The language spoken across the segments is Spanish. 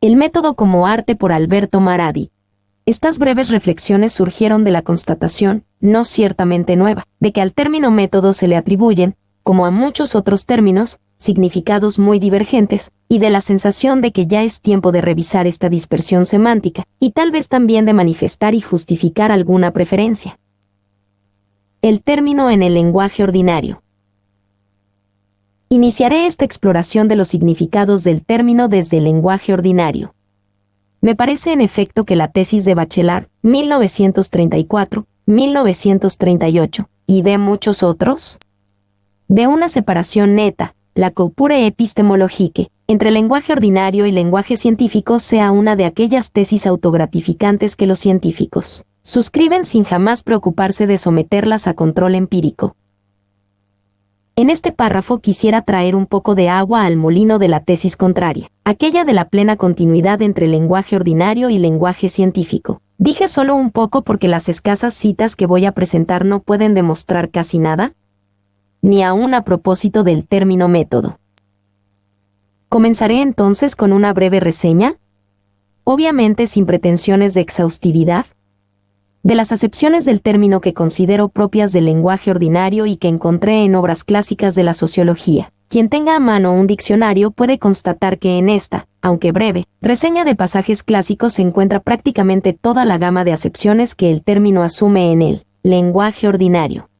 El método como arte por Alberto Maradi. Estas breves reflexiones surgieron de la constatación, no ciertamente nueva, de que al término método se le atribuyen, como a muchos otros términos, significados muy divergentes, y de la sensación de que ya es tiempo de revisar esta dispersión semántica, y tal vez también de manifestar y justificar alguna preferencia. El término en el lenguaje ordinario. Iniciaré esta exploración de los significados del término desde el lenguaje ordinario. Me parece en efecto que la tesis de Bachelard, 1934, 1938, y de muchos otros, de una separación neta, la corpore epistemologique, entre lenguaje ordinario y lenguaje científico sea una de aquellas tesis autogratificantes que los científicos suscriben sin jamás preocuparse de someterlas a control empírico. En este párrafo quisiera traer un poco de agua al molino de la tesis contraria, aquella de la plena continuidad entre lenguaje ordinario y lenguaje científico. Dije solo un poco porque las escasas citas que voy a presentar no pueden demostrar casi nada, ni aún a propósito del término método. Comenzaré entonces con una breve reseña, obviamente sin pretensiones de exhaustividad, de las acepciones del término que considero propias del lenguaje ordinario y que encontré en obras clásicas de la sociología. Quien tenga a mano un diccionario puede constatar que en esta, aunque breve, reseña de pasajes clásicos se encuentra prácticamente toda la gama de acepciones que el término asume en el lenguaje ordinario.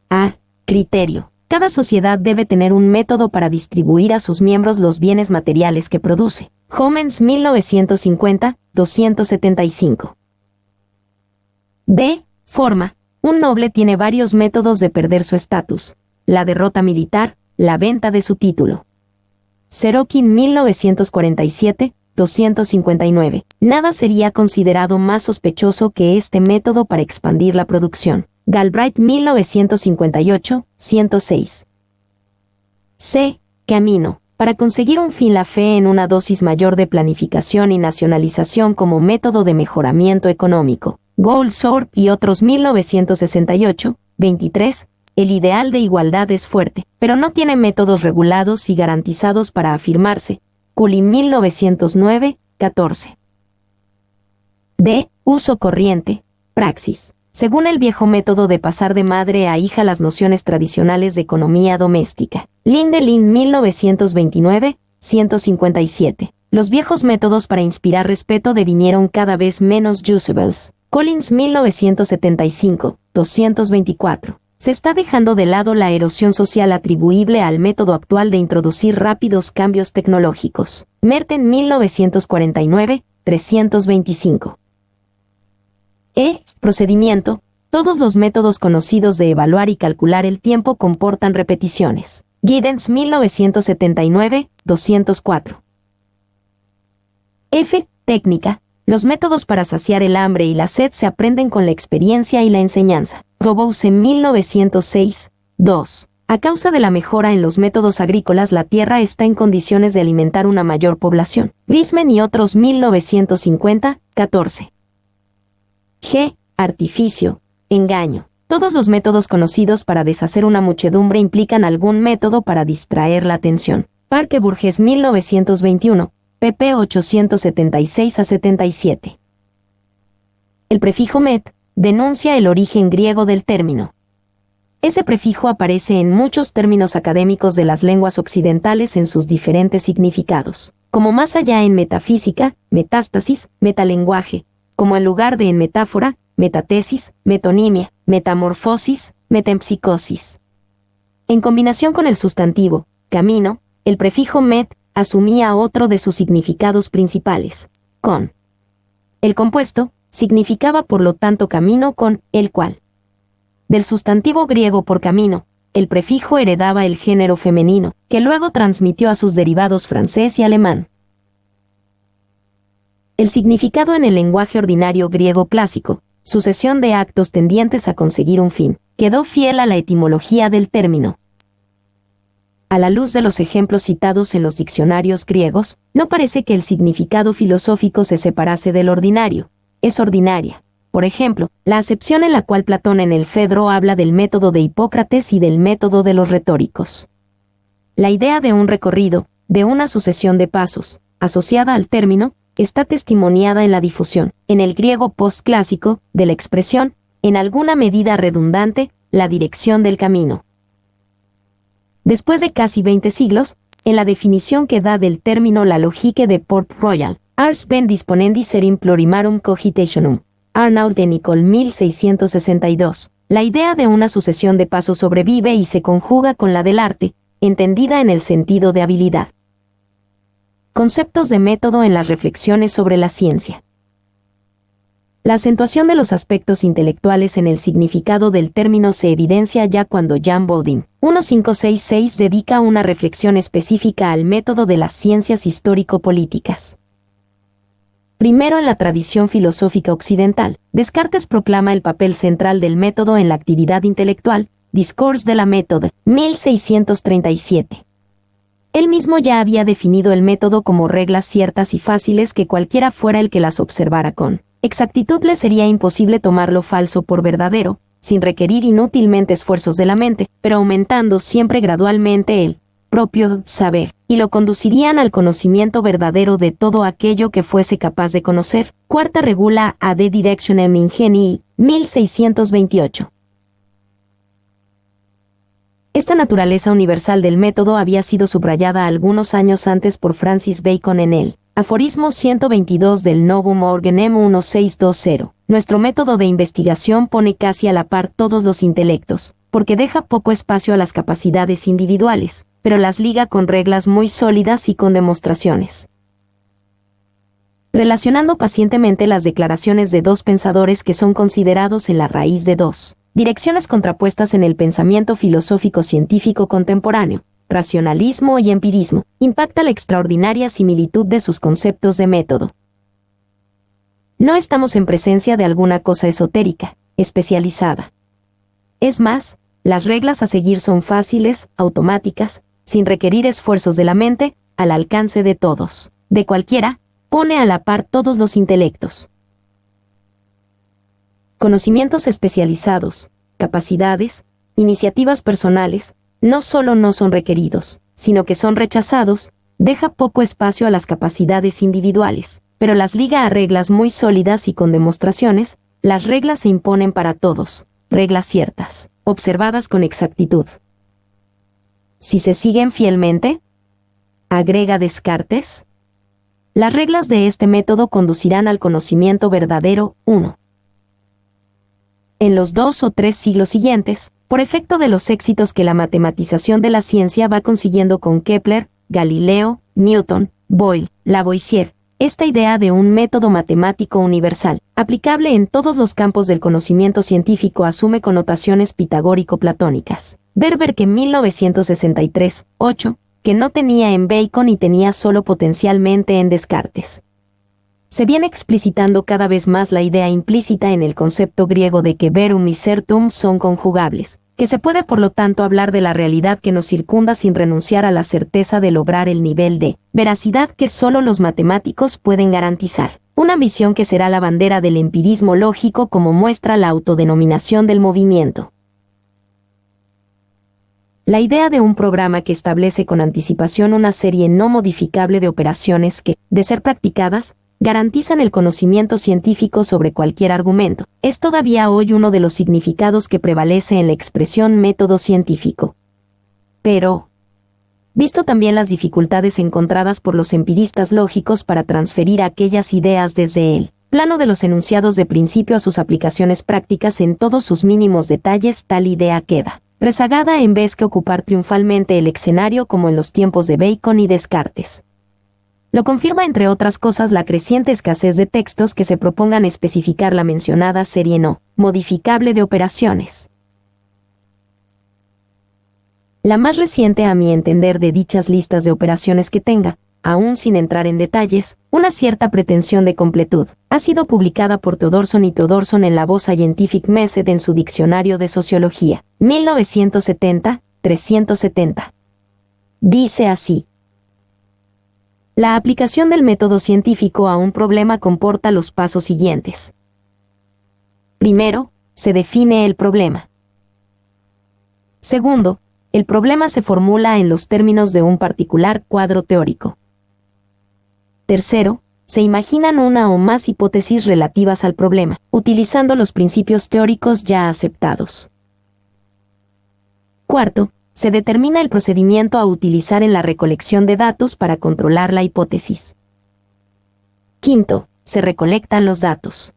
A. Criterio. Cada sociedad debe tener un método para distribuir a sus miembros los bienes materiales que produce. Homens 1950, 275. B. Forma. Un noble tiene varios métodos de perder su estatus. La derrota militar, la venta de su título. Sorokin 1947, 259. Nada sería considerado más sospechoso que este método para expandir la producción. Galbraith 1958, 106. C. Camino. Para conseguir un fin la fe en una dosis mayor de planificación y nacionalización como método de mejoramiento económico. Goldthorpe y otros 1968, 23. El ideal de igualdad es fuerte, pero no tiene métodos regulados y garantizados para afirmarse. Cooley 1909, 14. D. Uso corriente. Praxis. Según el viejo método de pasar de madre a hija las nociones tradicionales de economía doméstica. Lindelin 1929, 157. Los viejos métodos para inspirar respeto devinieron cada vez menos usables. Collins 1975, 224. Se está dejando de lado la erosión social atribuible al método actual de introducir rápidos cambios tecnológicos. Merten 1949, 325. Procedimiento. Todos los métodos conocidos de evaluar y calcular el tiempo comportan repeticiones. Giddens 1979, 204. F. Técnica. Los métodos para saciar el hambre y la sed se aprenden con la experiencia y la enseñanza. Gobose 1906, 2. A causa de la mejora en los métodos agrícolas, la tierra está en condiciones de alimentar una mayor población. Grisman y otros 1950, 14. G. Artificio, engaño. Todos los métodos conocidos para deshacer una muchedumbre implican algún método para distraer la atención. Parque Burgess 1921, pp 876 a 77. El prefijo met denuncia el origen griego del término. Ese prefijo aparece en muchos términos académicos de las lenguas occidentales en sus diferentes significados, como más allá en metafísica, metástasis, metalenguaje, como en lugar de en metáfora, metatesis, metonimia, metamorfosis, metempsicosis. En combinación con el sustantivo, camino, el prefijo met asumía otro de sus significados principales, con. El compuesto significaba por lo tanto camino con el cual. Del sustantivo griego por camino, el prefijo heredaba el género femenino, que luego transmitió a sus derivados francés y alemán. El significado en el lenguaje ordinario griego clásico, sucesión de actos tendientes a conseguir un fin, quedó fiel a la etimología del término. A la luz de los ejemplos citados en los diccionarios griegos, no parece que el significado filosófico se separase del ordinario. Es ordinaria. Por ejemplo, la acepción en la cual Platón en el Fedro habla del método de Hipócrates y del método de los retóricos. La idea de un recorrido, de una sucesión de pasos, asociada al término, está testimoniada en la difusión, en el griego postclásico, de la expresión, en alguna medida redundante, la dirección del camino. Después de casi 20 siglos, en la definición que da del término la logique de Port Royal, ars ben disponendi serim plurimarum cogitationum, Arnaud de Nicole 1662, la idea de una sucesión de pasos sobrevive y se conjuga con la del arte, entendida en el sentido de habilidad. Conceptos de método en las reflexiones sobre la ciencia. La acentuación de los aspectos intelectuales en el significado del término se evidencia ya cuando Jean Bodin, 1566, dedica una reflexión específica al método de las ciencias histórico-políticas. Primero, en la tradición filosófica occidental, Descartes proclama el papel central del método en la actividad intelectual, Discours de la méthode, 1637. Él mismo ya había definido el método como reglas ciertas y fáciles que cualquiera fuera el que las observara con exactitud le sería imposible tomar lo falso por verdadero, sin requerir inútilmente esfuerzos de la mente, pero aumentando siempre gradualmente el propio saber, y lo conducirían al conocimiento verdadero de todo aquello que fuese capaz de conocer. Cuarta regula ad directionem ingenii, 1628. Esta naturaleza universal del método había sido subrayada algunos años antes por Francis Bacon en el aforismo 122 del Novum Organem 1620. Nuestro método de investigación pone casi a la par todos los intelectos, porque deja poco espacio a las capacidades individuales, pero las liga con reglas muy sólidas y con demostraciones. Relacionando pacientemente las declaraciones de dos pensadores que son considerados en la raíz de dos direcciones contrapuestas en el pensamiento filosófico-científico contemporáneo, racionalismo y empirismo, impacta la extraordinaria similitud de sus conceptos de método. No estamos en presencia de alguna cosa esotérica, especializada. Es más, las reglas a seguir son fáciles, automáticas, sin requerir esfuerzos de la mente, al alcance de todos, de cualquiera, pone a la par todos los intelectos. Conocimientos especializados, capacidades, iniciativas personales, no solo no son requeridos, sino que son rechazados, deja poco espacio a las capacidades individuales, pero las liga a reglas muy sólidas y con demostraciones, las reglas se imponen para todos, reglas ciertas, observadas con exactitud. Si se siguen fielmente, agrega Descartes, las reglas de este método conducirán al conocimiento verdadero. 1. En los 2 o 3 siglos siguientes, por efecto de los éxitos que la matematización de la ciencia va consiguiendo con Kepler, Galileo, Newton, Boyle, Lavoisier, esta idea de un método matemático universal, aplicable en todos los campos del conocimiento científico, asume connotaciones pitagórico-platónicas. Berberk en 1963, 8, que no tenía en Bacon y tenía solo potencialmente en Descartes. Se viene explicitando cada vez más la idea implícita en el concepto griego de que verum y certum son conjugables, que se puede por lo tanto hablar de la realidad que nos circunda sin renunciar a la certeza de lograr el nivel de veracidad que solo los matemáticos pueden garantizar, una visión que será la bandera del empirismo lógico como muestra la autodenominación del movimiento. La idea de un programa que establece con anticipación una serie no modificable de operaciones que, de ser practicadas, garantizan el conocimiento científico sobre cualquier argumento, es todavía hoy uno de los significados que prevalece en la expresión método científico. Pero, visto también las dificultades encontradas por los empiristas lógicos para transferir aquellas ideas desde el plano de los enunciados de principio a sus aplicaciones prácticas en todos sus mínimos detalles, tal idea queda rezagada en vez que ocupar triunfalmente el escenario como en los tiempos de Bacon y Descartes. Lo confirma entre otras cosas la creciente escasez de textos que se propongan especificar la mencionada serie no modificable de operaciones. La más reciente a mi entender de dichas listas de operaciones que tenga, aún sin entrar en detalles, una cierta pretensión de completud, ha sido publicada por Theodorsson y Theodorsson en la Voz Scientific Method en su Diccionario de Sociología, 1970, 370. Dice así: la aplicación del método científico a un problema comporta los pasos siguientes. Primero, se define el problema. Segundo, el problema se formula en los términos de un particular cuadro teórico. Tercero, se imaginan una o más hipótesis relativas al problema, utilizando los principios teóricos ya aceptados. Cuarto, se determina el procedimiento a utilizar en la recolección de datos para controlar la hipótesis. Quinto, se recolectan los datos.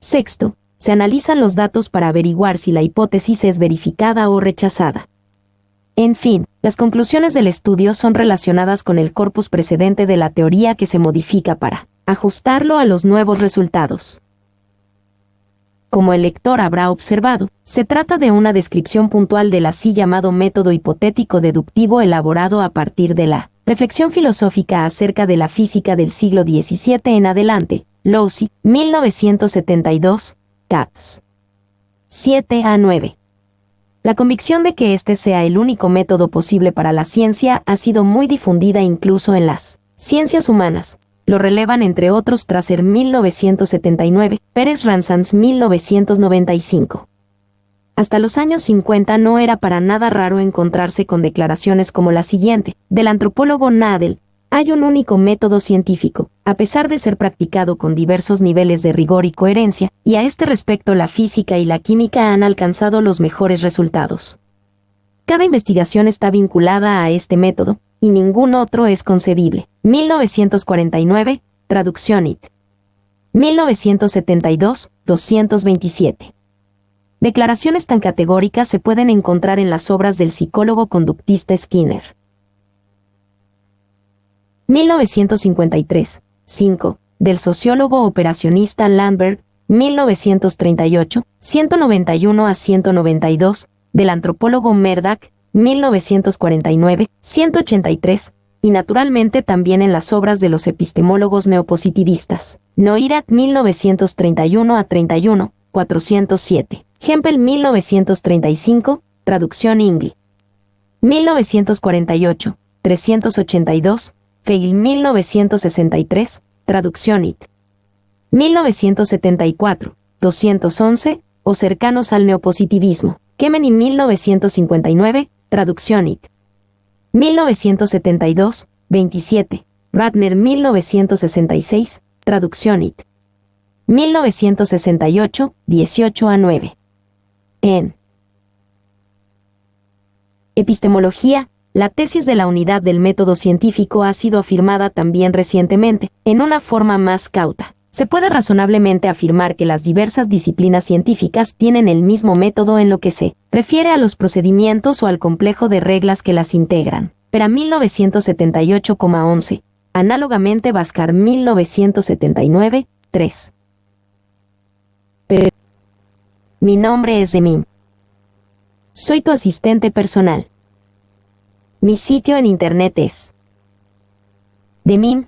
Sexto, se analizan los datos para averiguar si la hipótesis es verificada o rechazada. En fin, las conclusiones del estudio son relacionadas con el corpus precedente de la teoría que se modifica para ajustarlo a los nuevos resultados. Como el lector habrá observado, se trata de una descripción puntual del así llamado método hipotético deductivo elaborado a partir de la reflexión filosófica acerca de la física del siglo XVII en adelante, Lowsey, 1972, caps. 7 a 9. La convicción de que este sea el único método posible para la ciencia ha sido muy difundida incluso en las ciencias humanas. Lo relevan entre otros Tracer 1979, Pérez Ranzans 1995. Hasta los años 50 no era para nada raro encontrarse con declaraciones como la siguiente, del antropólogo Nadel: hay un único método científico, a pesar de ser practicado con diversos niveles de rigor y coherencia, y a este respecto la física y la química han alcanzado los mejores resultados. Cada investigación está vinculada a este método, y ningún otro es concebible. 1949, traducción IT. 1972, 227. Declaraciones tan categóricas se pueden encontrar en las obras del psicólogo conductista Skinner. 1953, 5, del sociólogo operacionista Lambert, 1938, 191 a 192, del antropólogo Merdak, 1949, 183, y naturalmente también en las obras de los epistemólogos neopositivistas. Neurath 1931 a 31, 407. Hempel 1935, traducción Ingli. 1948, 382, Feigl 1963, traducción IT. 1974, 211, o cercanos al neopositivismo. Kemeny 1959, traducción IT. 1972, 27, Ratner 1966, traducción IT. 1968, 18 a 9. En Epistemología, la tesis de la unidad del método científico ha sido afirmada también recientemente, en una forma más cauta. Se puede razonablemente afirmar que las diversas disciplinas científicas tienen el mismo método en lo que se refiere a los procedimientos o al complejo de reglas que las integran. Pero 1978,11. Análogamente Bhaskar 1979, 3. Mi nombre es Demim. Soy tu asistente personal. Mi sitio en internet es demim.es.tl.